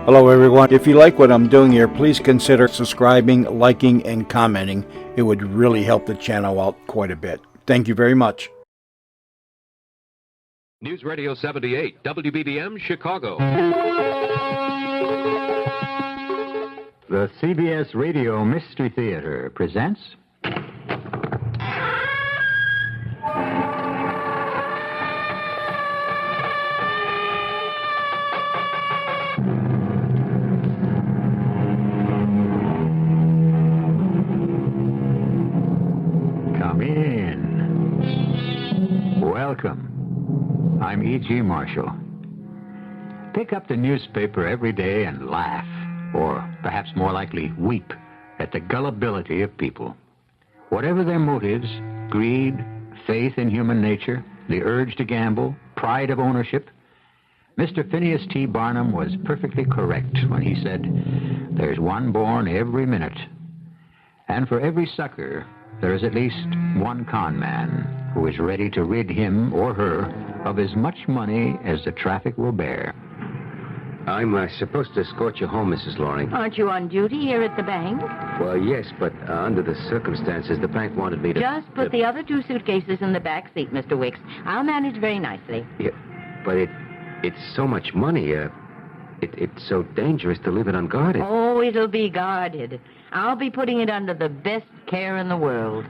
Hello everyone. If you like what I'm doing here, please consider subscribing, liking, and commenting. It would really help the channel out quite a bit. Thank you very much. News Radio 78, WBBM, Chicago. The CBS Radio Mystery Theater presents... Come in. Welcome. I'm E.G. Marshall. Pick up the newspaper every day and laugh, or perhaps more likely weep, at the gullibility of people. Whatever their motives, greed, faith in human nature, the urge to gamble, pride of ownership, Mr. Phineas T. Barnum was perfectly correct when he said, "There's one born every minute. And for every sucker, there is at least one con man who is ready to rid him or her of as much money as the traffic will bear." I'm supposed to escort you home, Mrs. Loring. Aren't you on duty here at the bank? Well, yes, but under the circumstances, the bank wanted me to... Just put the other 2 suitcases in the back seat, Mr. Wicks. I'll manage very nicely. Yeah, but it's so much money. It's so dangerous to leave it unguarded. Oh, it'll be guarded. I'll be putting it under the best care in the world.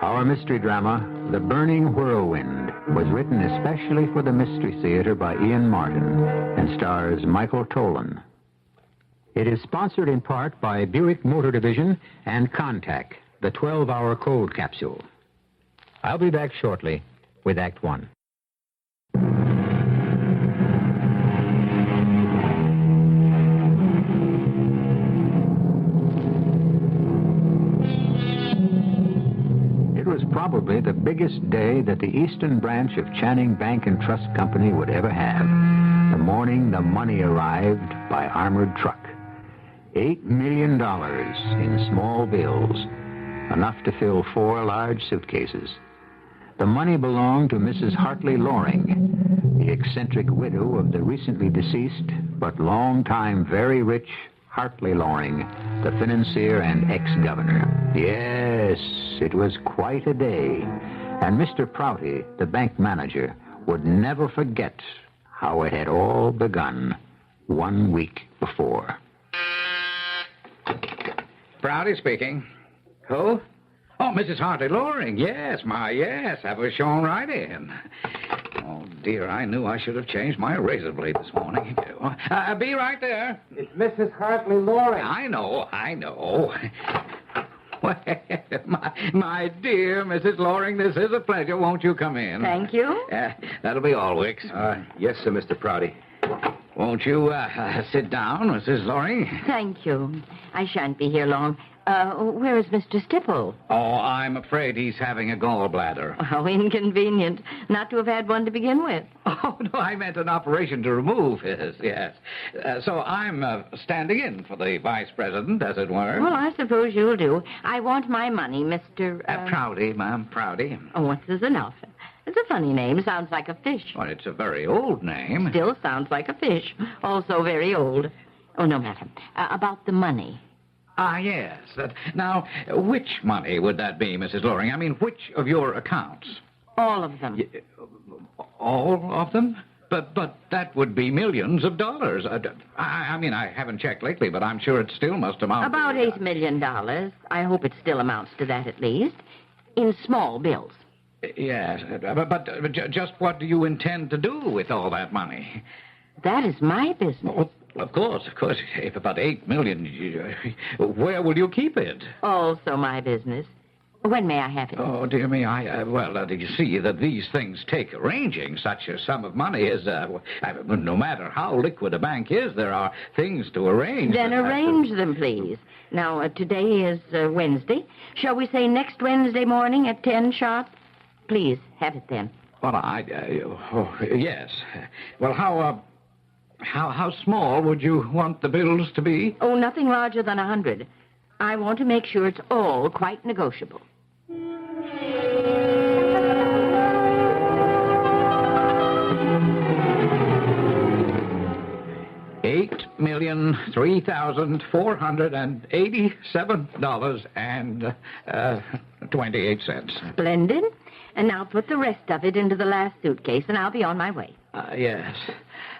Our mystery drama, The Burning Whirlwind, was written especially for the Mystery Theater by Ian Martin and stars Michael Tolan. It is sponsored in part by Buick Motor Division and Contact, the 12-hour cold capsule. I'll be back shortly with Act One. Probably the biggest day that the Eastern Branch of Channing Bank and Trust Company would ever have. The morning the money arrived by armored truck. $8 million in small bills, enough to fill 4 large suitcases. The money belonged to Mrs. Hartley Loring, the eccentric widow of the recently deceased but long-time very rich Hartley Loring, the financier and ex-governor. Yes, it was quite a day. And Mr. Prouty, the bank manager, would never forget how it had all begun 1 week before. Prouty speaking. Who? Oh, Mrs. Hartley Loring. Yes, yes. I was shown right in. Oh, dear, I knew I should have changed my razor blade this morning. Be right there. It's Mrs. Hartley Loring. I know. Well, my dear Mrs. Loring, this is a pleasure. Won't you come in? Thank you. That'll be all, Wicks. Yes, sir, Mr. Prouty. Won't you sit down, Mrs. Loring? Thank you. I shan't be here long. Where is Mr. Stipple? Oh, I'm afraid he's having a gallbladder. How inconvenient not to have had one to begin with. Oh, no, I meant an operation to remove his, yes. So I'm standing in for the vice president, as it were. Well, I suppose you'll do. I want my money, Mr. Prouty, ma'am, Prouty. Oh, once is enough. It's a funny name. Sounds like a fish. Well, it's a very old name. Still sounds like a fish. Also very old. Oh, no matter. About the money. Yes. Now, which money would that be, Mrs. Loring? I mean, which of your accounts? All of them. All of them? But that would be millions of dollars. I mean, I haven't checked lately, but I'm sure it still must amount about to... $8 million. I hope it still amounts to that at least. In small bills. Yes, but just what do you intend to do with all that money? That is my business. Oh, of course. If about $8 million, where will you keep it? Also my business. When may I have it? Oh, dear me, you see that these things take arranging. Such a sum of money is, no matter how liquid a bank is, there are things to arrange. Then arrange them, please. Now, today is Wednesday. Shall we say next Wednesday morning at 10 sharp? Please, have it then. Well, yes. Well, how small would you want the bills to be? Oh, nothing larger than 100. I want to make sure it's all quite negotiable. $3,487.28. Splendid. And now put the rest of it into the last suitcase, and I'll be on my way. Yes.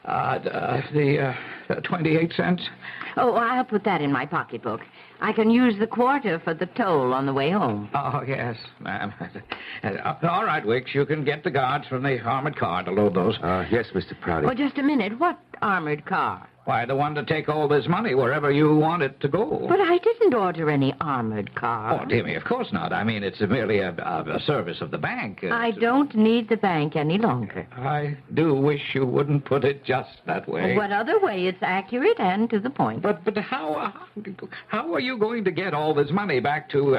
The 28 cents? Oh, I'll put that in my pocketbook. I can use the quarter for the toll on the way home. Oh, yes, ma'am. All right, Wicks, you can get the guards from the armored car to load those. Yes, Mr. Prouty. Oh, just a minute. What armored car? Why, the one to take all this money wherever you want it to go. But I didn't order any armored car. Oh, dear me, of course not. I mean, it's merely a service of the bank. I don't need the bank any longer. I do wish you wouldn't put it just that way. What other way? It's accurate and to the point. But how are you going to get all this money back to,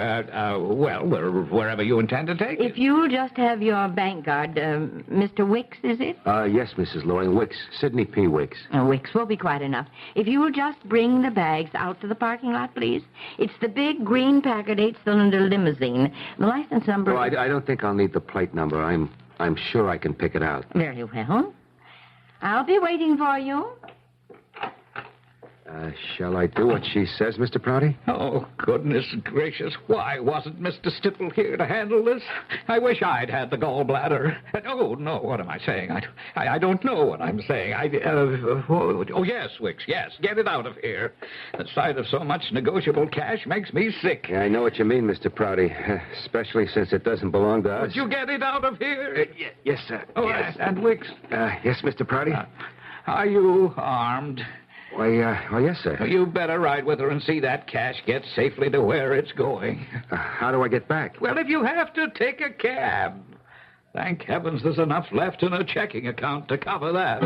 wherever you intend to take it? If you'll just have your bank guard, Mr. Wicks, is it? Yes, Mrs. Loring. Wicks. Sidney P. Wicks. Wicks will be quite enough. If you will just bring the bags out to the parking lot, please. It's the big green Packard 8-cylinder limousine. The license number... Oh, I don't think I'll need the plate number. I'm sure I can pick it out. Very well. I'll be waiting for you. Shall I do what she says, Mr. Prouty? Oh, goodness gracious. Why wasn't Mr. Stipple here to handle this? I wish I'd had the gallbladder. Oh, no, what am I saying? I don't know what I'm saying. Yes, Wicks, yes. Get it out of here. The sight of so much negotiable cash makes me sick. Yeah, I know what you mean, Mr. Prouty, especially since it doesn't belong to us. Would you get it out of here? Yes, sir. Oh, yes. And Wicks? Yes, Mr. Prouty? Are you armed? Why, yes, sir. You better ride with her and see that cash get safely to where it's going. How do I get back? Well, if you have to, take a cab. Thank heavens there's enough left in a checking account to cover that.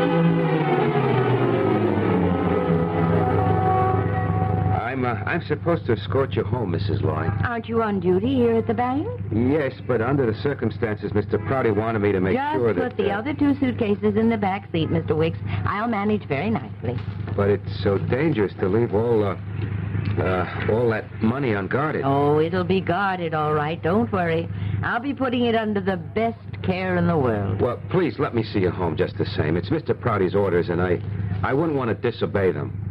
I'm supposed to escort you home, Mrs. Loring. Aren't you on duty here at the bank? Yes, but under the circumstances, Mr. Prouty wanted me to make sure that... Just put the other two suitcases in the back seat, Mr. Wicks. I'll manage very nicely. But it's so dangerous to leave all that money unguarded. Oh, it'll be guarded, all right. Don't worry. I'll be putting it under the best care in the world. Well, please let me see you home just the same. It's Mr. Prouty's orders, and I wouldn't want to disobey them.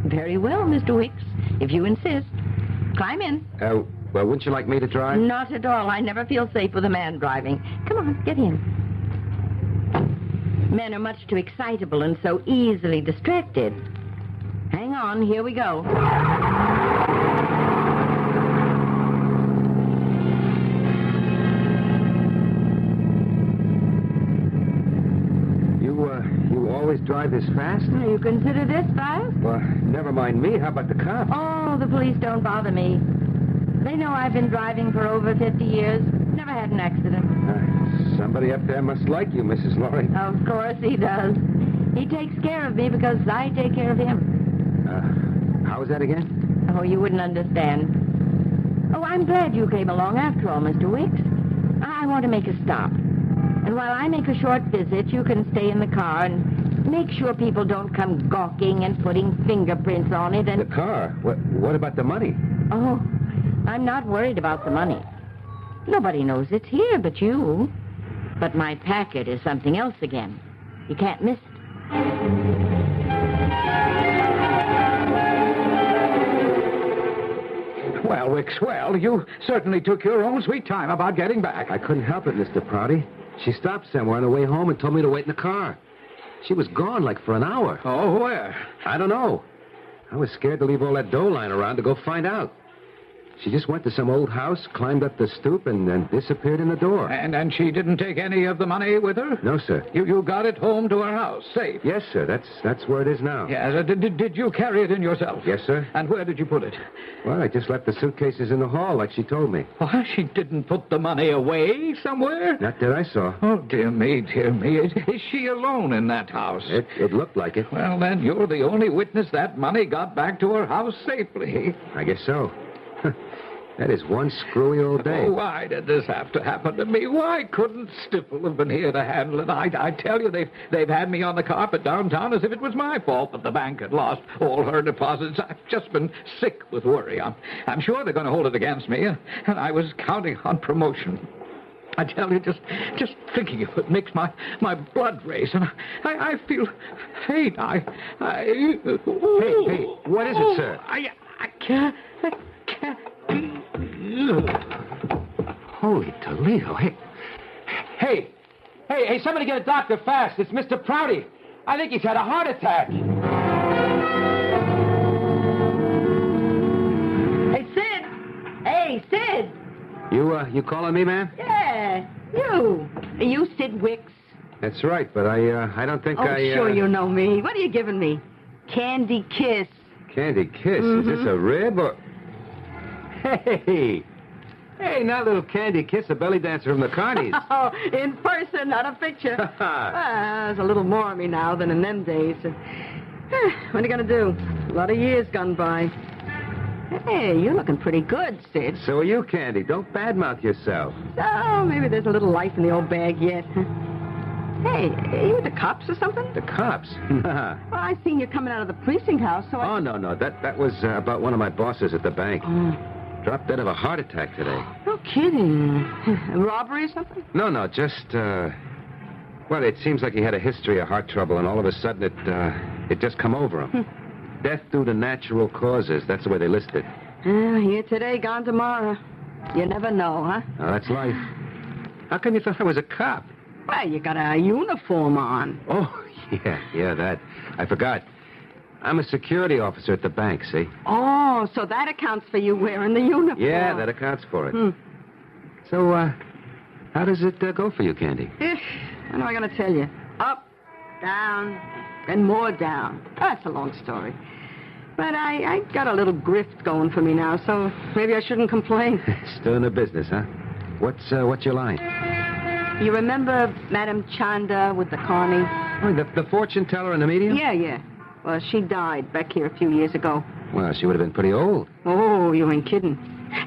Very well, Mr. Wicks, if you insist. Climb in. Well, wouldn't you like me to drive? Not at all. I never feel safe with a man driving. Come on, get in. Men are much too excitable and so easily distracted. Hang on, here we go. You always drive this fast? You consider this fast? Well, never mind me. How about the cops? Oh, the police don't bother me. They know I've been driving for over 50 years. Never had an accident. Somebody up there must like you, Mrs. Loring. Of course he does. He takes care of me because I take care of him. How was that again? Oh, you wouldn't understand. Oh, I'm glad you came along after all, Mr. Wicks. I want to make a stop. And while I make a short visit, you can stay in the car and make sure people don't come gawking and putting fingerprints on it and... The car? What about the money? Oh, I'm not worried about the money. Nobody knows it's here but you. But my packet is something else again. You can't miss it. Well, Wicks, well, you certainly took your own sweet time about getting back. I couldn't help it, Mr. Prouty. She stopped somewhere on the way home and told me to wait in the car. She was gone like for an hour. Oh, where? I don't know. I was scared to leave all that dough lying around to go find out. She just went to some old house, climbed up the stoop, and then disappeared in the door. And she didn't take any of the money with her? No, sir. You got it home to her house, safe? Yes, sir. That's where it is now. Yes. Did you carry it in yourself? Yes, sir. And where did you put it? Well, I just left the suitcases in the hall like she told me. Well, she didn't put the money away somewhere? Not that I saw. Oh, dear me, dear me. Is she alone in that house? It looked like it. Well, then, you're the only witness that money got back to her house safely. I guess so. That is one screwy old day. Oh, why did this have to happen to me? Why couldn't Stipple have been here to handle it? I tell you, they've had me on the carpet downtown as if it was my fault that the bank had lost all her deposits. I've just been sick with worry. I'm sure they're going to hold it against me, and I was counting on promotion. I tell you, just thinking of it makes my blood race, and I feel faint. Hey, what is it, sir? I can't. Holy Toledo. Hey, somebody get a doctor fast. It's Mr. Prouty. I think he's had a heart attack. Hey, Sid! Hey, Sid! You calling me, ma'am? Yeah, you. Are you Sid Wicks? That's right, but I don't think Sure you know me. What are you giving me? Candy Kiss. Candy Kiss? Is this a rib or... Hey, not little Candy Kiss, a belly dancer from the Carnies. Oh, in person, not a picture. There's a little more of me now than in them days. What are you going to do? A lot of years gone by. Hey, you're looking pretty good, Sid. So are you, Candy. Don't badmouth yourself. So, maybe there's a little life in the old bag yet. Hey, are you with the cops or something? The cops? Well, I seen you coming out of the precinct house, so I... Oh, no. That was about one of my bosses at the bank. Dropped dead of a heart attack today. No kidding. A robbery or something? No, just, well, it seems like he had a history of heart trouble, and all of a sudden it just come over him. Death due to natural causes. That's the way they list it. Here today, gone tomorrow. You never know, huh? Oh, that's life. How come you thought I was a cop? Well, you got a uniform on. Oh, yeah, that. I forgot. I'm a security officer at the bank, see? Oh, so that accounts for you wearing the uniform. Yeah, that accounts for it. So, how does it go for you, Candy? What am I going to tell you? Up, down, and more down. That's a long story. But I got a little grift going for me now, so maybe I shouldn't complain. Still in the business, huh? What's your line? You remember Madame Chanda with the Carney? Oh, the fortune teller in the medium? Yeah. Well, she died back here a few years ago. Well, she would have been pretty old. Oh, you ain't kidding.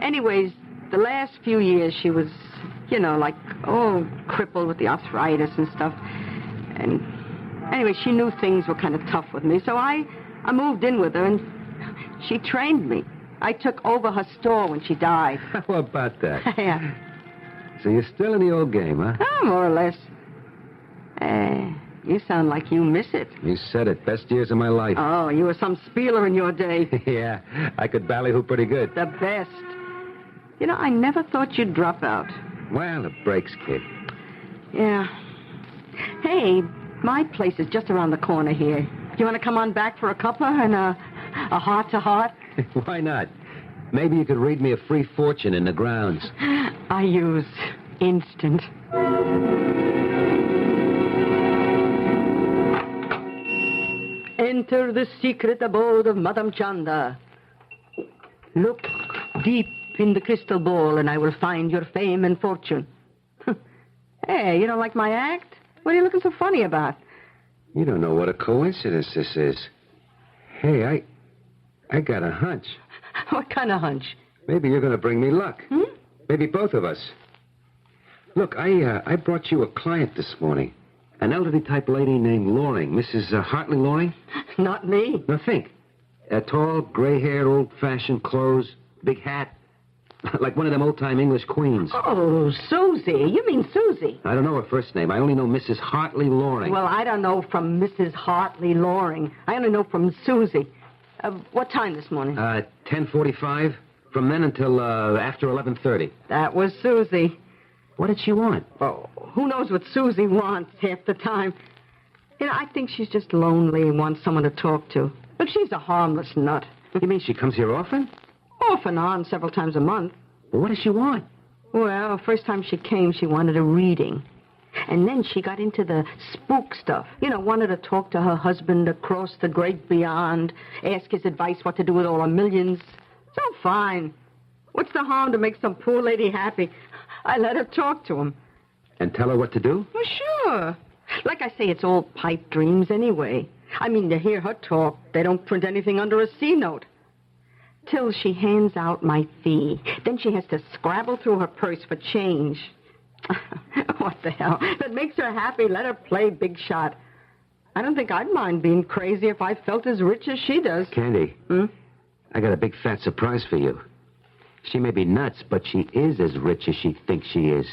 Anyways, the last few years she was, crippled with the arthritis and stuff. And anyway, she knew things were kind of tough with me, so I moved in with her, and she trained me. I took over her store when she died. How about that? Yeah. So you're still in the old game, huh? Oh, more or less. You sound like you miss it. You said it. Best years of my life. Oh, you were some spieler in your day. Yeah, I could ballyhoo pretty good. The best. I never thought you'd drop out. Well, it breaks, kid. Yeah. Hey, my place is just around the corner here. Do you want to come on back for a cuppa and a heart-to-heart? Why not? Maybe you could read me a free fortune in the grounds. I use instant. Enter the secret abode of Madame Chanda. Look deep in the crystal ball, and I will find your fame and fortune. Hey, you don't like my act? What are you looking so funny about? You don't know what a coincidence this is. Hey, I got a hunch. What kind of hunch? Maybe you're going to bring me luck. Maybe both of us. Look, I brought you a client this morning. An elderly type lady named Loring. Mrs. Hartley Loring? Not me. Now think. Tall, gray-haired, old-fashioned clothes, big hat. Like one of them old-time English queens. Oh, Susie. You mean Susie. I don't know her first name. I only know Mrs. Hartley Loring. Well, I don't know from Mrs. Hartley Loring. I only know from Susie. What time this morning? 10:45. From then until after 11:30. That was Susie. What did she want? Oh, who knows what Susie wants half the time. I think she's just lonely and wants someone to talk to. But she's a harmless nut. You mean she comes here often? Off and on, several times a month. Well, what does she want? Well, first time she came, she wanted a reading. And then she got into the spook stuff. Wanted to talk to her husband across the great beyond, ask his advice what to do with all her millions. So fine. What's the harm to make some poor lady happy? I let her talk to him. And tell her what to do? Well, sure. Like I say, it's all pipe dreams anyway. I mean, to hear her talk, they don't print anything under a C note. Till she hands out my fee. Then she has to scrabble through her purse for change. What the hell? If it makes her happy, let her play big shot. I don't think I'd mind being crazy if I felt as rich as she does. Candy, I got a big fat surprise for you. She may be nuts, but she is as rich as she thinks she is.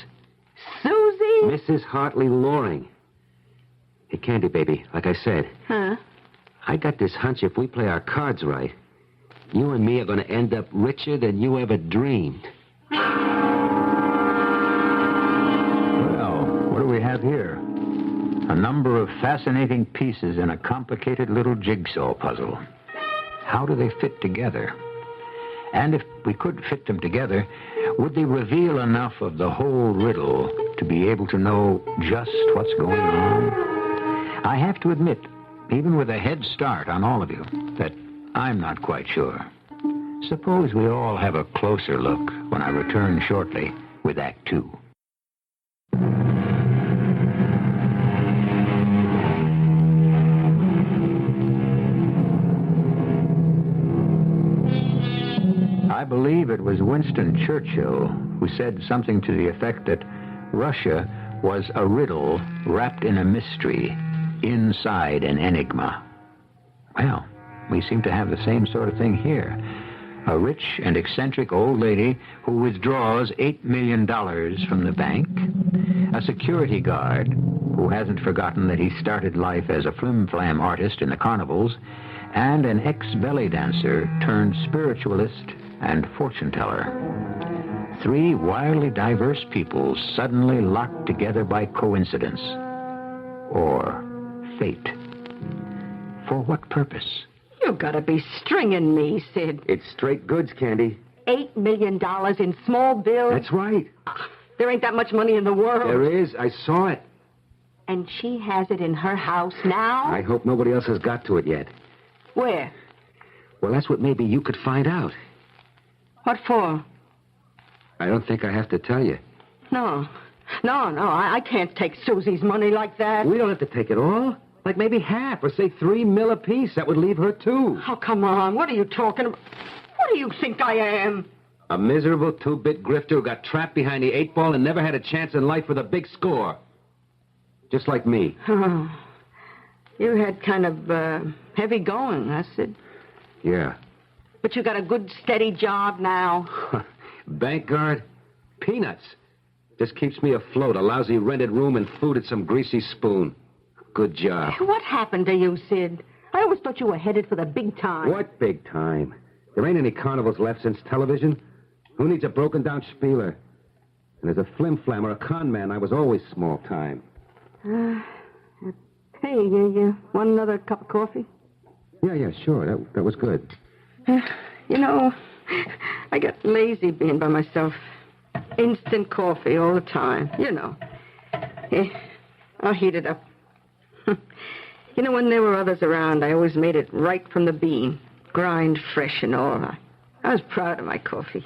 Susie? Mrs. Hartley Loring. Hey, Candy, baby, like I said, Huh? I got this hunch if we play our cards right, you and me are going to end up richer than you ever dreamed. Well, what do we have here? A number of fascinating pieces in a complicated little jigsaw puzzle. How do they fit together? And if we could fit them together, would they reveal enough of the whole riddle to be able to know just what's going on? I have to admit, even with a head start on all of you, that I'm not quite sure. Suppose we all have a closer look when I return shortly with Act Two. I believe it was Winston Churchill who said something to the effect that Russia was a riddle wrapped in a mystery inside an enigma. Well, we seem to have the same sort of thing here. A rich and eccentric old lady who withdraws $8 million from the bank, a security guard who hasn't forgotten that he started life as a flim-flam artist in the carnivals, and an ex-belly dancer turned spiritualist and fortune-teller. Three wildly diverse people suddenly locked together by coincidence. Or fate. For what purpose? You gotta be stringing me, Sid. It's straight goods, Candy. $8 million in small bills? That's right. There ain't that much money in the world. There is. I saw it. And she has it in her house now? I hope nobody else has got to it yet. Where? Well, that's what maybe you could find out. What for? I don't think I have to tell you. No, I can't take Susie's money like that. We don't have to take it all. Like maybe half, or say $3 million apiece. That would leave her, too. Oh, come on. What are you talking about? What do you think I am? A miserable two-bit grifter who got trapped behind the 8-ball and never had a chance in life with a big score. Just like me. Oh, you had kind of heavy going, I said. Yeah. But you got a good, steady job now. Bank guard? Peanuts. Just keeps me afloat. A lousy rented room and food at some greasy spoon. Good job. What happened to you, Sid? I always thought you were headed for the big time. What big time? There ain't any carnivals left since television. Who needs a broken-down spieler? And as a flim-flam or a con man, I was always small time. Hey, you want another cup of coffee? Yeah, sure. That was good. You know, I got lazy being by myself. Instant coffee all the time, you know. Here, I'll heat it up. You know, when there were others around, I always made it right from the bean. Grind fresh and all. I was proud of my coffee.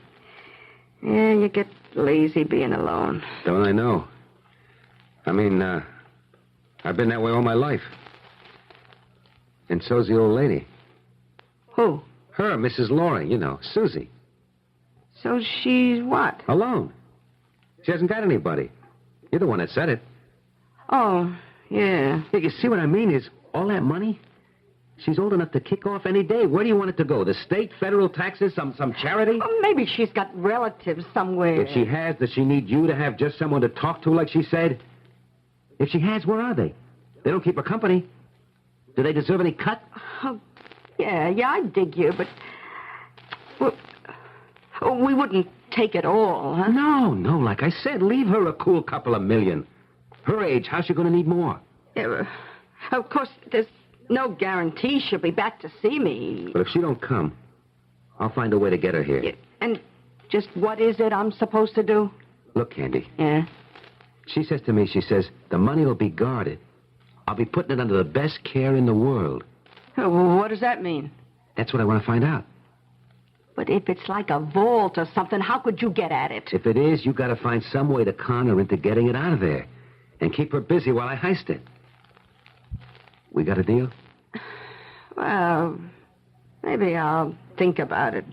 Yeah, you get lazy being alone. Don't I know? I mean, I've been that way all my life. And so's the old lady. Who? Her, Mrs. Loring, you know, Susie. So she's what? Alone. She hasn't got anybody. You're the one that said it. Oh, yeah. Yeah, you see what I mean is, all that money, she's old enough to kick off any day. Where do you want it to go? The state, federal taxes, some charity? Oh, maybe she's got relatives somewhere. If she has, does she need you to have just someone to talk to, like she said? If she has, where are they? They don't keep her company. Do they deserve any cut? Oh, yeah, I dig you, but... Well, we wouldn't take it all, huh? No, like I said, leave her a cool couple of million. Her age, how's she going to need more? Yeah, of course, there's no guarantee she'll be back to see me. But if she don't come, I'll find a way to get her here. Yeah, and just what is it I'm supposed to do? Look, Candy. Yeah? She says to me, the money will be guarded. I'll be putting it under the best care in the world. Well, what does that mean? That's what I want to find out. But if it's like a vault or something, how could you get at it? If it is, you got to find some way to con her into getting it out of there. And keep her busy while I heist it. We got a deal? Well, maybe I'll think about it.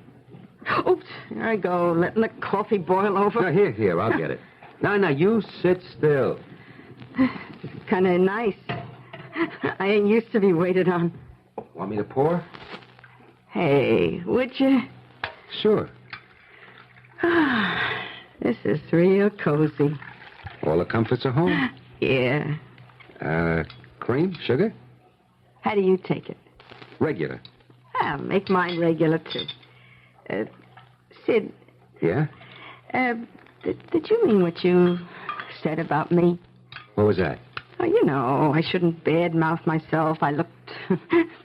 Oops, here I go, letting the coffee boil over. No, here, I'll get it. No, you sit still. Kind of nice. I ain't used to be waited on. Want me to pour? Hey, would you? Sure. This is real cozy. All the comforts are home? Yeah. Cream? Sugar? How do you take it? Regular. I'll make mine regular, too. Sid, Yeah? did you mean what you said about me? What was that? Oh, you know, I shouldn't badmouth myself. I looked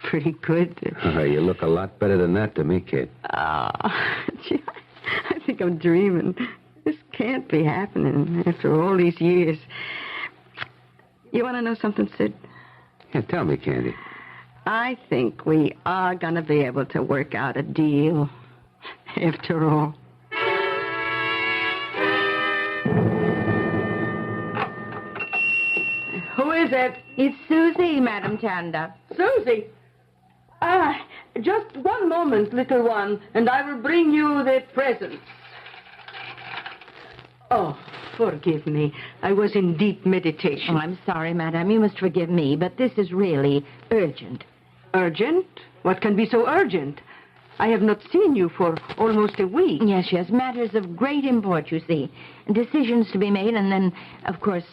pretty good. You look a lot better than that to me, kid. Gee, I think I'm dreaming. This can't be happening after all these years. You want to know something, Sid? Yeah, tell me, Candy. I think we are going to be able to work out a deal. After all. Who is it? It's Susie, Madam Chanda. Susie! Just one moment, little one, and I will bring you the presents. Oh, forgive me. I was in deep meditation. Oh, I'm sorry, Madam. You must forgive me, but this is really urgent. Urgent? What can be so urgent? I have not seen you for almost a week. Yes, matters of great import, you see. Decisions to be made, and then, of course,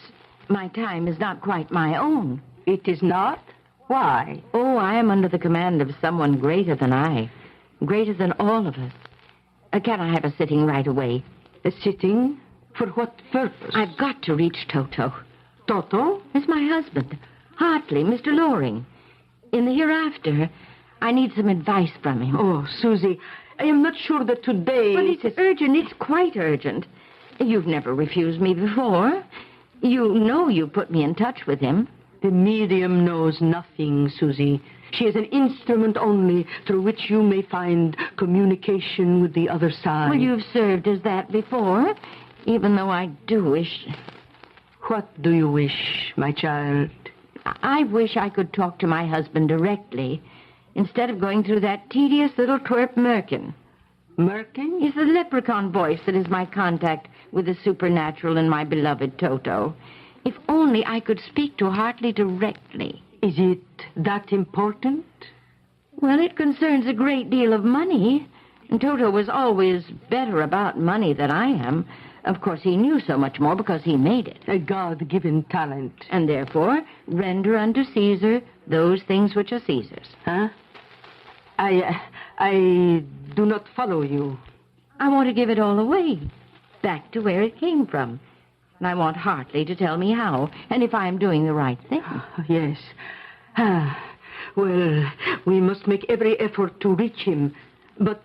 my time is not quite my own. It is not? Why? Oh, I am under the command of someone greater than I. Greater than all of us. Can I have a sitting right away? A sitting? For what purpose? I've got to reach Toto. Toto? It's my husband. Hartley, Mr. Loring. In the hereafter, I need some advice from him. Oh, Susie, I am not sure that today... But it's urgent. It's quite urgent. You've never refused me before. You know you put me in touch with him. The medium knows nothing, Susie. She is an instrument only through which you may find communication with the other side. Well, you've served as that before, even though I do wish... What do you wish, my child? I wish I could talk to my husband directly, instead of going through that tedious little twerp Merkin. Merkin? It's the leprechaun voice that is my contact with the supernatural and my beloved Toto. If only I could speak to Hartley directly. Is it that important? Well, it concerns a great deal of money. And Toto was always better about money than I am. Of course, he knew so much more because he made it. A God-given talent. And therefore, render unto Caesar those things which are Caesar's. Huh? I do not follow you. I want to give it all away, back to where it came from. And I want Hartley to tell me how, and if I am doing the right thing. Yes. Well, we must make every effort to reach him. But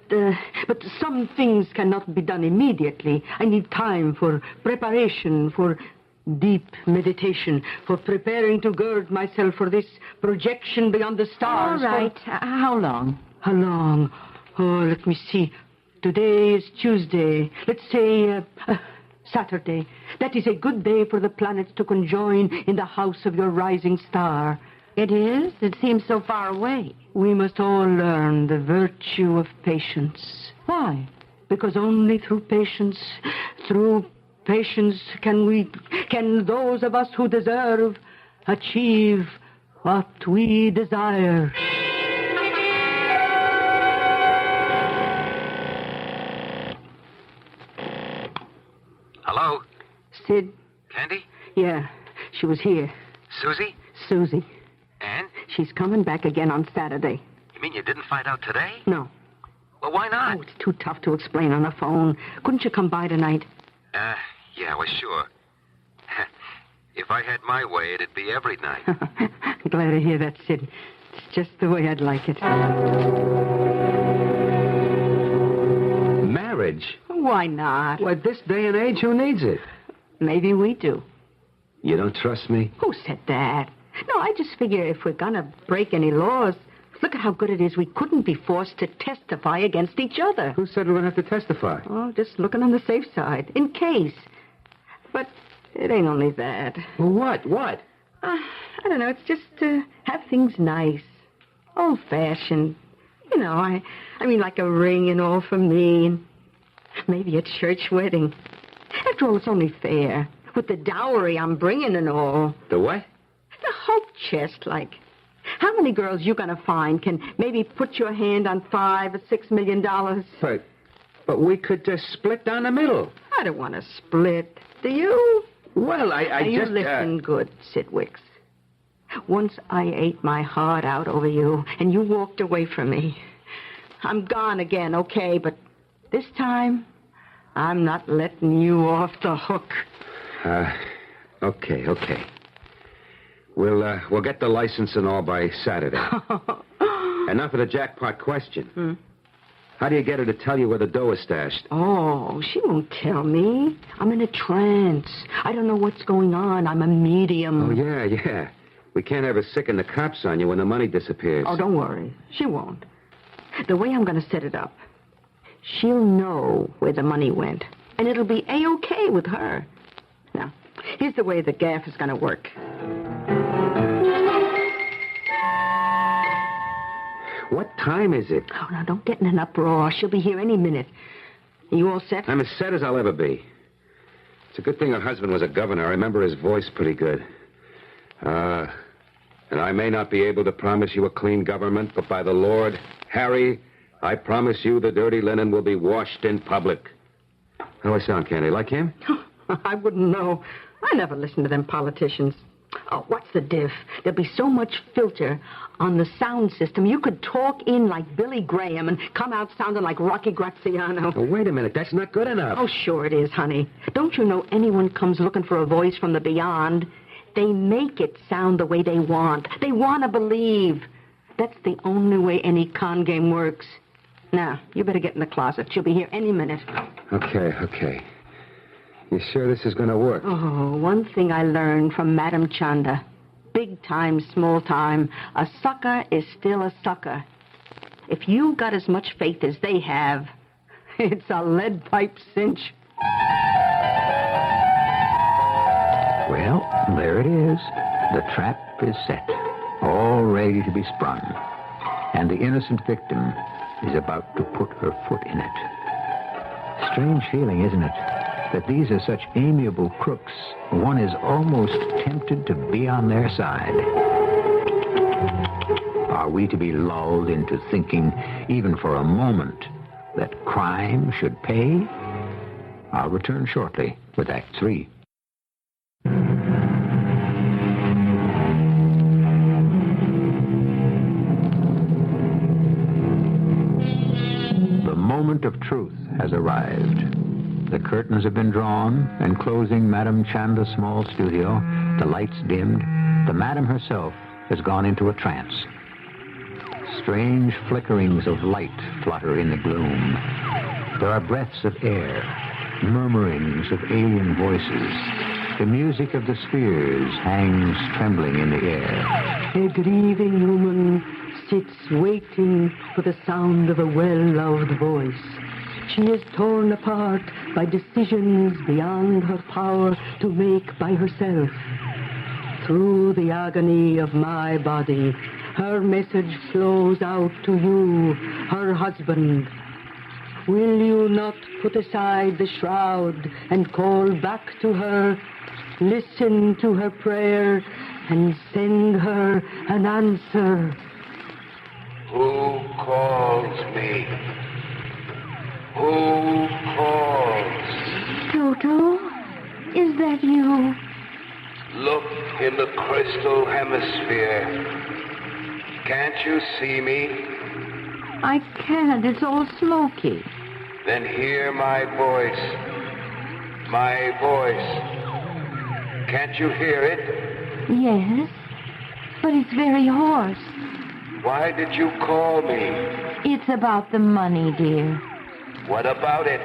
some things cannot be done immediately. I need time for preparation, for deep meditation, for preparing to gird myself for this projection beyond the stars. All right. How long? How long? Oh, let me see. Today is Tuesday. Let's say Saturday. That is a good day for the planets to conjoin in the house of your rising star. It is? It seems so far away. We must all learn the virtue of patience. Why? Because only through patience can those of us who deserve achieve what we desire. Hello? Sid? Candy? Yeah, she was here. Susie? Susie. And? She's coming back again on Saturday. You mean you didn't find out today? No. Well, why not? Oh, it's too tough to explain on the phone. Couldn't you come by tonight? Yeah, well, sure. If I had my way, it'd be every night. Glad to hear that, Sid. It's just the way I'd like it. Marriage? Why not? Well, at this day and age, who needs it? Maybe we do. You don't trust me? Who said that? No, I just figure if we're gonna break any laws, look at how good it is we couldn't be forced to testify against each other. Who said we're going to have to testify? Oh, just looking on the safe side, in case. But it ain't only that. Well, what? I don't know, it's just to have things nice. Old-fashioned. You know, I mean like a ring and all for me, and maybe a church wedding. After all, it's only fair. With the dowry I'm bringing and all. The what? The hope chest, like. How many girls you gonna find can maybe put your hand on $5 or $6 million? But we could just split down the middle. I don't want to split. Do you? Well, I you just... listen good, Sidwicks. Once I ate my heart out over you, and you walked away from me. I'm gone again, okay, but this time, I'm not letting you off the hook. Okay. We'll get the license and all by Saturday. Enough of the jackpot question. How do you get her to tell you where the dough is stashed? Oh, she won't tell me. I'm in a trance. I don't know what's going on. I'm a medium. Oh, yeah. We can't have her sicken the cops on you when the money disappears. Oh, don't worry. She won't. The way I'm going to set it up, she'll know where the money went, and it'll be A-OK with her. Now, here's the way the gaff is going to work. What time is it? Oh, now, don't get in an uproar. She'll be here any minute. You all set? I'm as set as I'll ever be. It's a good thing her husband was a governor. I remember his voice pretty good. And I may not be able to promise you a clean government, but by the Lord, Harry, I promise you the dirty linen will be washed in public. How do I sound, Candy? Like him? I wouldn't know. I never listen to them politicians. Oh, what's the diff? There'll be so much filter on the sound system. You could talk in like Billy Graham and come out sounding like Rocky Graziano. Oh, wait a minute. That's not good enough. Oh, sure it is, honey. Don't you know anyone comes looking for a voice from the beyond? They make it sound the way they want. They want to believe. That's the only way any con game works. Now, you better get in the closet. She'll be here any minute. Okay. You sure this is going to work? Oh, one thing I learned from Madame Chanda. Big time, small time. A sucker is still a sucker. If you got as much faith as they have, it's a lead pipe cinch. Well, there it is. The trap is set, all ready to be sprung. And the innocent victim is about to put her foot in it. Strange feeling, isn't it? That these are such amiable crooks, one is almost tempted to be on their side. Are we to be lulled into thinking, even for a moment, that crime should pay? I'll return shortly with Act 3. The moment of truth has arrived. The curtains have been drawn, enclosing Madame Chanda's small studio. The lights dimmed. The Madame herself has gone into a trance. Strange flickerings of light flutter in the gloom. There are breaths of air, murmurings of alien voices. The music of the spheres hangs trembling in the air. A grieving woman sits waiting for the sound of a well-loved voice. She is torn apart by decisions beyond her power to make by herself. Through the agony of my body, her message flows out to you, her husband. Will you not put aside the shroud and call back to her, listen to her prayer, and send her an answer? Who calls me? Who calls? Toto, is that you? Look in the crystal hemisphere. Can't you see me? I can't. It's all smoky. Then hear my voice. My voice. Can't you hear it? Yes, but it's very hoarse. Why did you call me? It's about the money, dear. What about it?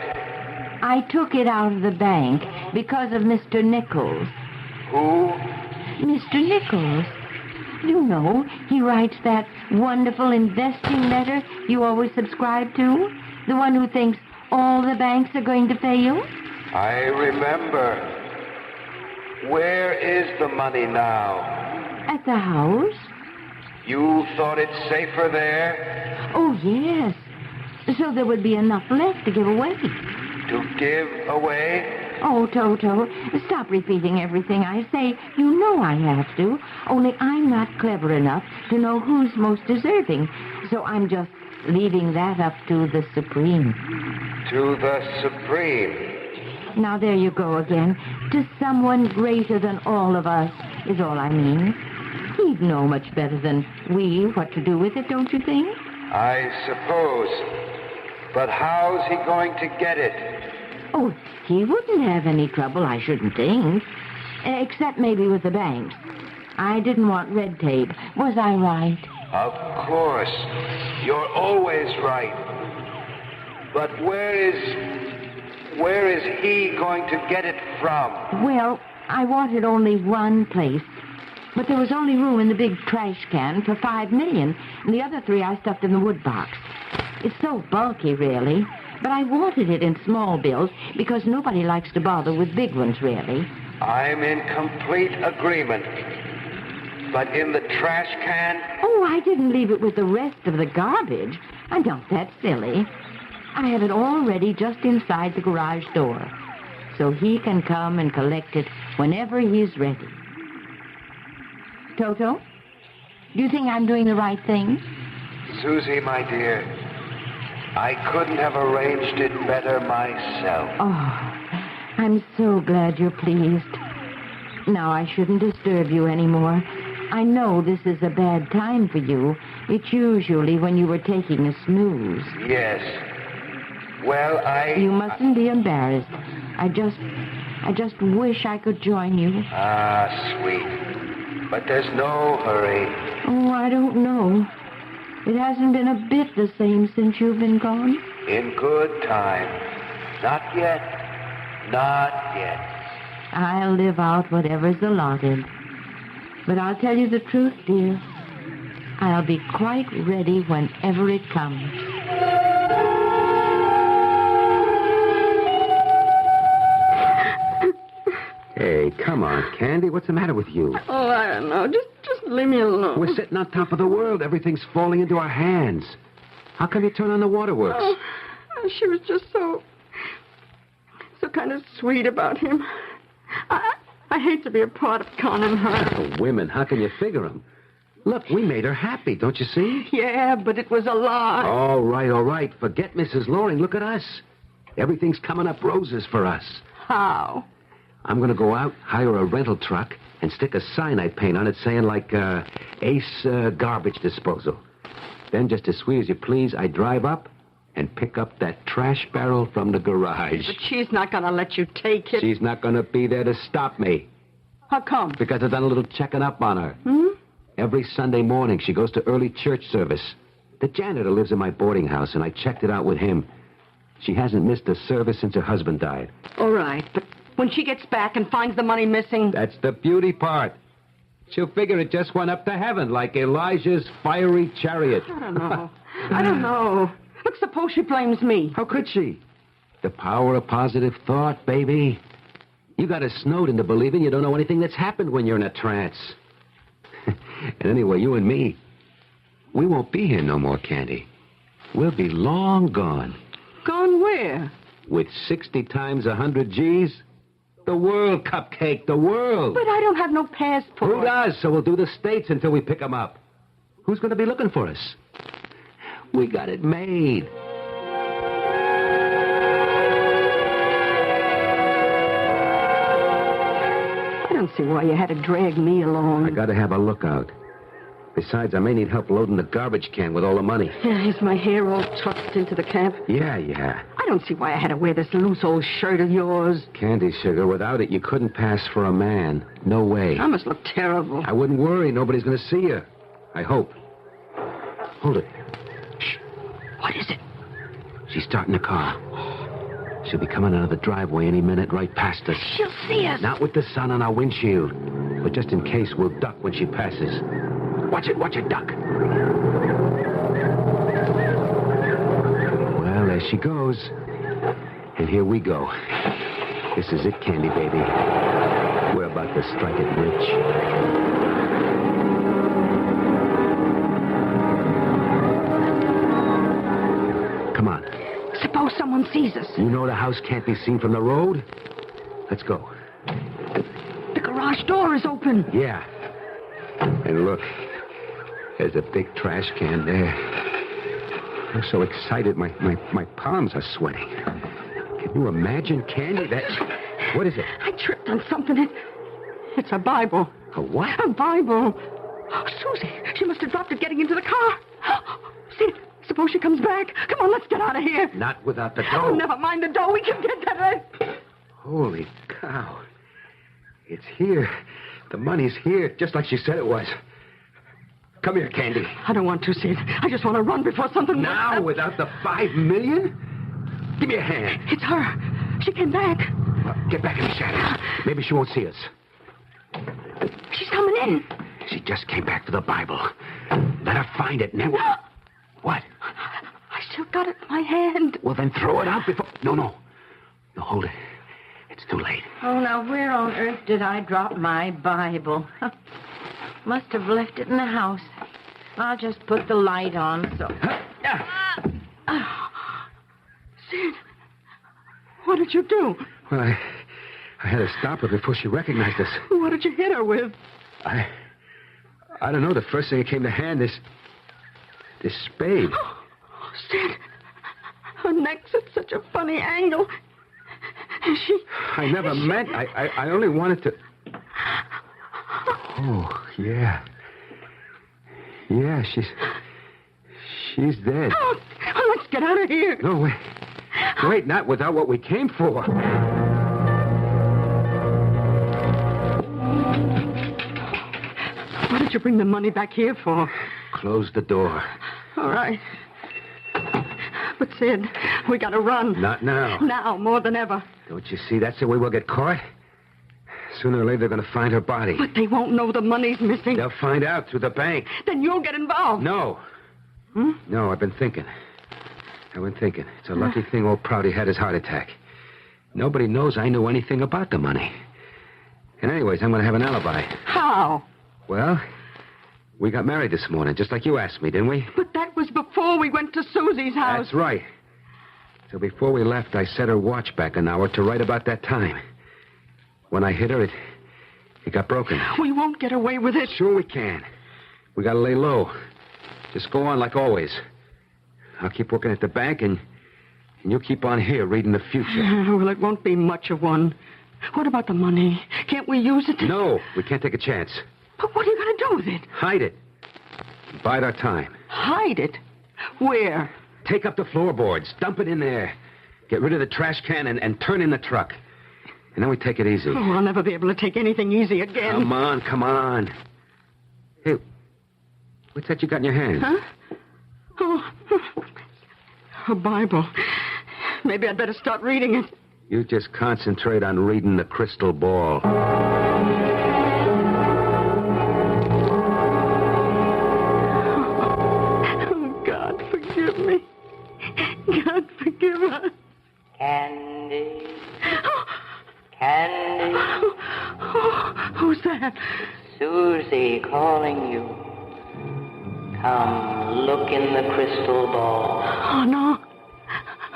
I took it out of the bank because of Mr. Nichols. Who? Mr. Nichols. You know, he writes that wonderful investing letter you always subscribe to. The one who thinks all the banks are going to pay you. I remember. Where is the money now? At the house. You thought it safer there? Oh, yes. So there would be enough left to give away. To give away? Oh, Toto, stop repeating everything I say. You know I have to. Only I'm not clever enough to know who's most deserving. So I'm just leaving that up to the Supreme. To the Supreme? Now, there you go again. To someone greater than all of us, is all I mean. He'd know much better than we what to do with it, don't you think? I suppose. But how's he going to get it? Oh, he wouldn't have any trouble, I shouldn't think. Except maybe with the banks. I didn't want red tape. Was I right? Of course. You're always right. But where is he going to get it from? Well, I wanted only one place. But there was only room in the big trash can for $5 million, and the other 3 I stuffed in the wood box. It's so bulky, really. But I wanted it in small bills because nobody likes to bother with big ones, really. I'm in complete agreement. But in the trash can? Oh, I didn't leave it with the rest of the garbage. I'm not that silly. I have it all ready just inside the garage door. So he can come and collect it whenever he's ready. Toto, do you think I'm doing the right thing? Susie, my dear, I couldn't have arranged it better myself. Oh, I'm so glad you're pleased. Now, I shouldn't disturb you anymore. I know this is a bad time for you. It's usually when you were taking a snooze. Yes. Well, You mustn't be embarrassed. I just wish I could join you. Ah, sweet. But there's no hurry. Oh, I don't know. It hasn't been a bit the same since you've been gone. In good time. Not yet. Not yet. I'll live out whatever's allotted. But I'll tell you the truth, dear. I'll be quite ready whenever it comes. Hey, come on, Candy. What's the matter with you? Oh, I don't know. Just leave me alone. We're sitting on top of the world. Everything's falling into our hands. How come you turn on the waterworks? Oh, she was just so kind of sweet about him. I hate to be a part of conning her. Oh, women, how can you figure them? Look, we made her happy, don't you see? Yeah, but it was a lie. All right. Forget Mrs. Loring. Look at us. Everything's coming up roses for us. How? I'm going to go out, hire a rental truck, and stick a cyanide paint on it saying, like, Ace Garbage Disposal. Then, just as sweet as you please, I drive up and pick up that trash barrel from the garage. But she's not going to let you take it. She's not going to be there to stop me. How come? Because I've done a little checking up on her. Every Sunday morning, she goes to early church service. The janitor lives in my boarding house, and I checked it out with him. She hasn't missed a service since her husband died. All right, but when she gets back and finds the money missing... That's the beauty part. She'll figure it just went up to heaven like Elijah's fiery chariot. I don't know. Look, suppose she blames me. How could she? The power of positive thought, baby. You got us snowed into believing you don't know anything that's happened when you're in a trance. And anyway, you and me, we won't be here no more, Candy. We'll be long gone. Gone where? With 60 times 100 G's. The world, Cupcake, the world. But I don't have no passport. Who does? So we'll do the States until we pick them up. Who's going to be looking for us? We got it made. I don't see why you had to drag me along. I got to have a lookout. Besides, I may need help loading the garbage can with all the money. Is my hair all tucked into the cap? Yeah. I don't see why I had to wear this loose old shirt of yours. Candy, sugar, without it, you couldn't pass for a man. No way. I must look terrible. I wouldn't worry. Nobody's going to see you. I hope. Hold it. Shh. What is it? She's starting the car. She'll be coming out of the driveway any minute right past us. She'll see us. Not with the sun on our windshield. But just in case, we'll duck when she passes. Watch it, duck. Well, there she goes. And here we go. This is it, Candy baby. We're about to strike it rich. Come on. Suppose someone sees us. You know the house can't be seen from the road? Let's go. The garage door is open. Yeah. And look, there's a big trash can there. I'm so excited, my palms are sweating. Can you imagine, Candy? What is it? I tripped on something. It's a Bible. A what? A Bible. Oh, Susie, she must have dropped it getting into the car. See, suppose she comes back. Come on, let's get out of here. Not without the Oh, dough. never mind the dough. We can get that. Holy cow. It's here. The money's here, just like she said it was. Come here, Candy. I don't want to see it. I just want to run before something... Now, without the $5 million? Give me a hand. It's her. She came back. Well, get back in the shadows. Maybe she won't see us. She's coming in. She just came back for the Bible. Let her find it, and then... What? I still got it in my hand. Well, then throw it out before... No, hold it. It's too late. Oh, now, where on earth did I drop my Bible? Must have left it in the house. I'll just put the light on, so... Sid, what did you do? Well, I had to stop her before she recognized us. What did you hit her with? I don't know. The first thing that came to hand is this spade. Oh, Sid, her neck's at such a funny angle. I never meant... I only wanted to... Oh, yeah. Yeah, she's dead. Oh, let's get out of here. No, wait, not without what we came for. What did you bring the money back here for? Close the door. All right. But, Sid, we gotta run. Not now. Now, more than ever. Don't you see? That's the way we'll get caught. Sooner or later, they're going to find her body. But they won't know the money's missing. They'll find out through the bank. Then you'll get involved. No. Hmm? No, I've been thinking. It's a lucky thing old Prouty had his heart attack. Nobody knows I knew anything about the money. And anyways, I'm going to have an alibi. How? Well, we got married this morning, just like you asked me, didn't we? But that was before we went to Susie's house. That's right. So before we left, I set her watch back an hour to right about that time. When I hit her, it got broken. We won't get away with it. Sure we can. We got to lay low. Just go on like always. I'll keep working at the bank, and you keep on here reading the future. Well, it won't be much of one. What about the money? Can't we use it? No, we can't take a chance. But what are you going to do with it? Hide it. Bide our time. Hide it? Where? Take up the floorboards. Dump it in there. Get rid of the trash can and turn in the truck. And then we take it easy. Oh, I'll never be able to take anything easy again. Come on. Hey, what's that you got in your hand? Huh? Oh, a Bible. Maybe I'd better start reading it. You just concentrate on reading the crystal ball. Oh, God, forgive me. God, forgive us. Candy. Candy. Oh, who's that? Susie calling you. Come, look in the crystal ball. Oh, no.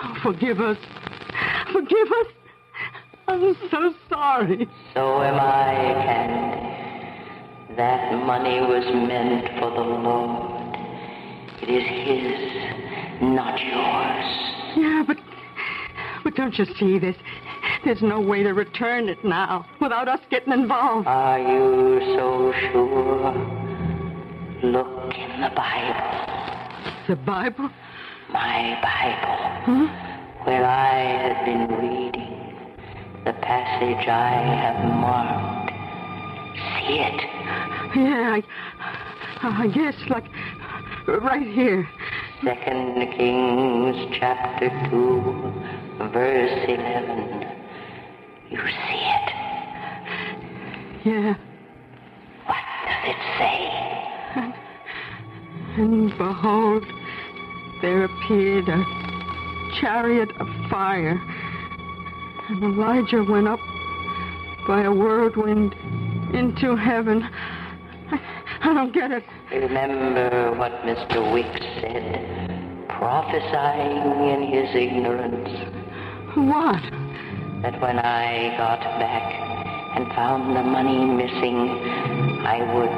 Oh, forgive us. Forgive us. I'm so sorry. So am I, Candy. That money was meant for the Lord. It is His, not yours. Yeah, but don't you see this? There's no way to return it now without us getting involved. Are you so sure? Look in the Bible. The Bible? My Bible. Where I have been reading. The passage I have marked. See it? Yeah, I guess, like, right here. 2 Kings chapter 2, verse 11. You see it? Yeah. What does it say? And behold, there appeared a chariot of fire, and Elijah went up by a whirlwind into heaven. I don't get it. Remember what Mr. Wicks said, prophesying in his ignorance. What? That when I got back and found the money missing, I would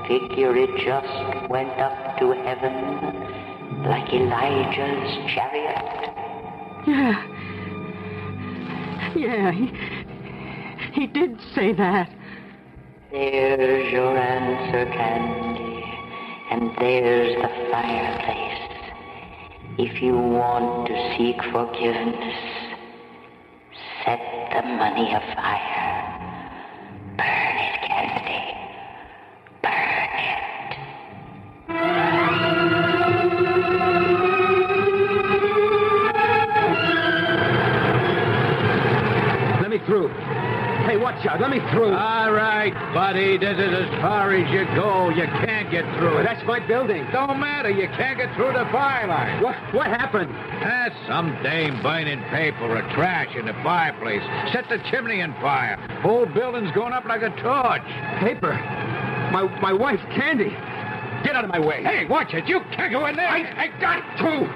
figure it just went up to heaven like Elijah's chariot. Yeah. Yeah, he did say that. There's your answer, Candy. And there's the fireplace. If you want to seek forgiveness, set the money afire. Burn it, Candy. Burn it. Let me through. Hey, watch out. Let me through. All right, buddy. This is as far as you go. You can't get through. That's my building. Don't matter. You can't get through the fire line. What happened? That's some dame burning paper or trash in the fireplace. Set the chimney on fire. Whole building's going up like a torch. Paper. My wife, Candy. Get out of my way. Hey, watch it. You can't go in there. I got to.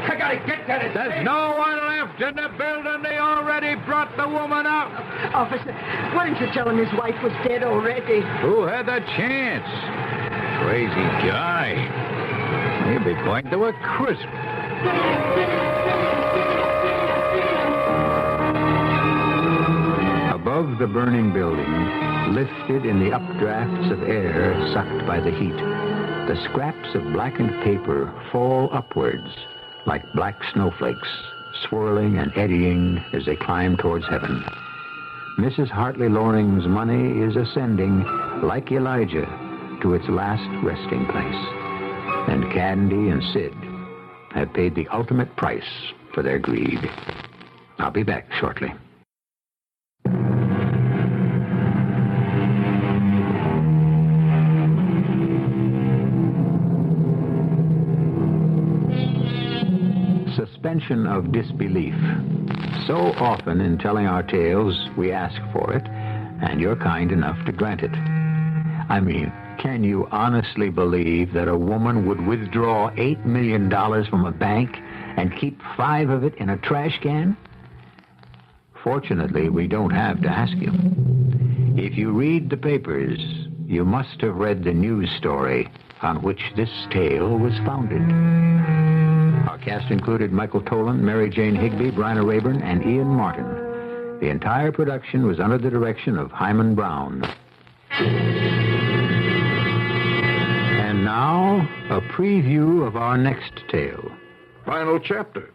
I gotta get that. There's no one left in the building. They already brought the woman out. Officer, why didn't you tell him his wife was dead already? Who had the chance? Crazy guy. He'll be going to a crisp. Above the burning building, lifted in the updrafts of air sucked by the heat, the scraps of blackened paper fall upwards like black snowflakes, swirling and eddying as they climb towards heaven. Mrs. Hartley Loring's money is ascending, like Elijah, to its last resting place. And Candy and Sid have paid the ultimate price for their greed. I'll be back shortly. Suspension of disbelief. So often in telling our tales, we ask for it, and you're kind enough to grant it. I mean, can you honestly believe that a woman would withdraw $8 million from a bank and keep 5 of it in a trash can? Fortunately, we don't have to ask you. If you read the papers, you must have read the news story on which this tale was founded. Our cast included Michael Tolan, Mary Jane Higby, Bryna Raeburn, and Ian Martin. The entire production was under the direction of Hyman Brown. And now, a preview of our next tale. Final chapter.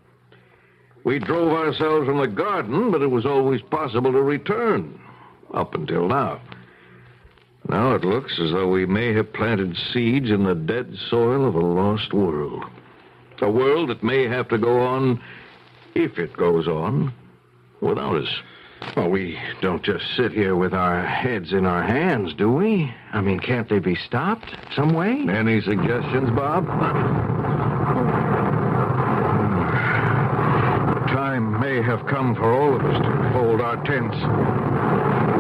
We drove ourselves from the garden, but it was always possible to return. Up until now. Now it looks as though we may have planted seeds in the dead soil of a lost world. A world that may have to go on, if it goes on, without us. Well, we don't just sit here with our heads in our hands, do we? I mean, can't they be stopped some way? Any suggestions, Bob? The time may have come for all of us to fold our tents.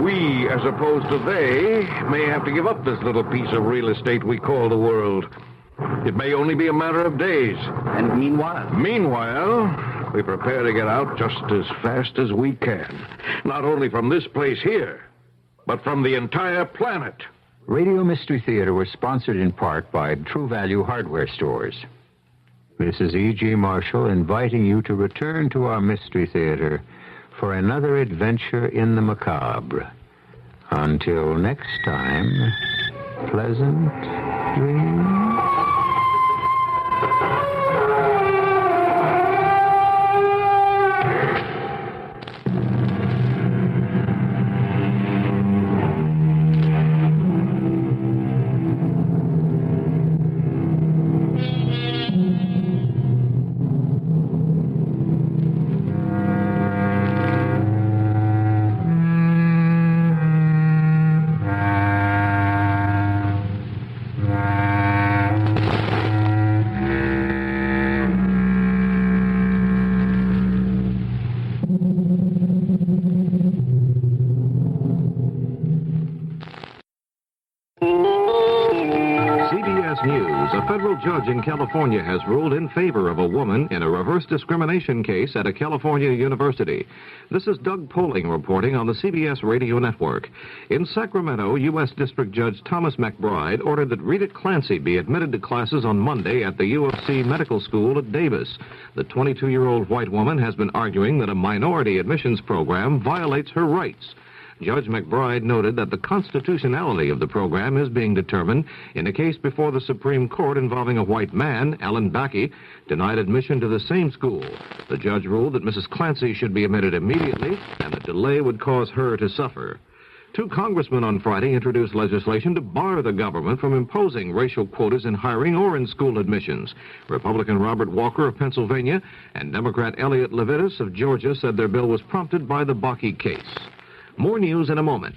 We, as opposed to they, may have to give up this little piece of real estate we call the world. It may only be a matter of days. And meanwhile? Meanwhile, we prepare to get out just as fast as we can. Not only from this place here, but from the entire planet. Radio Mystery Theater was sponsored in part by True Value Hardware Stores. This is E.G. Marshall inviting you to return to our Mystery Theater for another adventure in the macabre. Until next time, pleasant dreams. CBS CBS News, a federal judge in California has ruled in favor of a woman in a reverse discrimination case at a California university. This is Doug Poling reporting on the CBS radio network. In Sacramento, U.S. District Judge Thomas McBride ordered that Rita Clancy be admitted to classes on Monday at the U of C Medical School at Davis. The 22-year-old white woman has been arguing that a minority admissions program violates her rights. Judge McBride noted that the constitutionality of the program is being determined in a case before the Supreme Court involving a white man, Alan Backey, denied admission to the same school. The judge ruled that Mrs. Clancy should be admitted immediately and that delay would cause her to suffer. 2 congressmen on Friday introduced legislation to bar the government from imposing racial quotas in hiring or in school admissions. Republican Robert Walker of Pennsylvania and Democrat Elliot Levitas of Georgia said their bill was prompted by the Backey case. More news in a moment.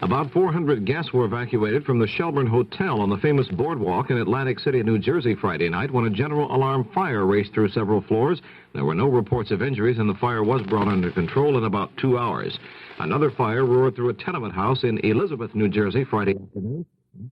About 400 guests were evacuated from the Shelburne Hotel on the famous boardwalk in Atlantic City, New Jersey, Friday night when a general alarm fire raced through several floors. There were no reports of injuries, and the fire was brought under control in about 2 hours. Another fire roared through a tenement house in Elizabeth, New Jersey, Friday afternoon.